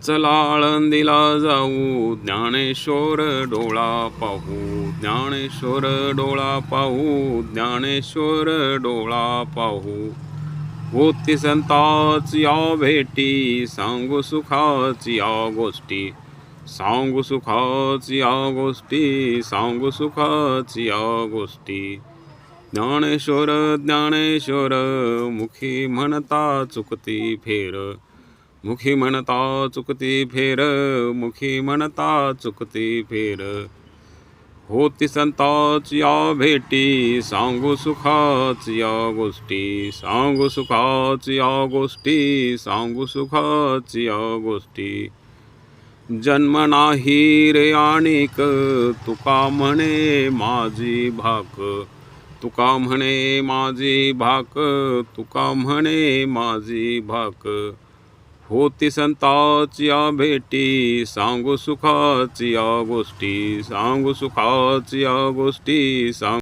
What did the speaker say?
चला आळंदीला जाऊ, ज्ञानेश्वर डोळा पाहू, ज्ञानेश्वर डोळा पाहू, ज्ञानेश्वर डोळा पाहू. होती संताची या भेटी, सांगू सुखाची या गोष्टी, सांगू सुखाची या गोष्टी, सांगू सुखाची या गोष्टी. ज्ञानेश्वर ज्ञानेश्वर मुखी म्हणता चुकती फेर, मुखी म्हणता चुकती फेर, मुखी म्हणता चुकती फेर. होती संताची या भेटी, सांगू सुखाची या गोष्टी, सांगू सुखाची या गोष्टी, सांगू सुखाची या गोष्टी. जन्म नाही रे आणिक, तुका म्हणे माझी भाक, तुका म्हणे माझी भाक, तुका म्हणे माझी भाक. होती संताची या भेटी, सांगू सुखाची या गोष्टी, सांगू सुखाची या गोष्टी, सांगू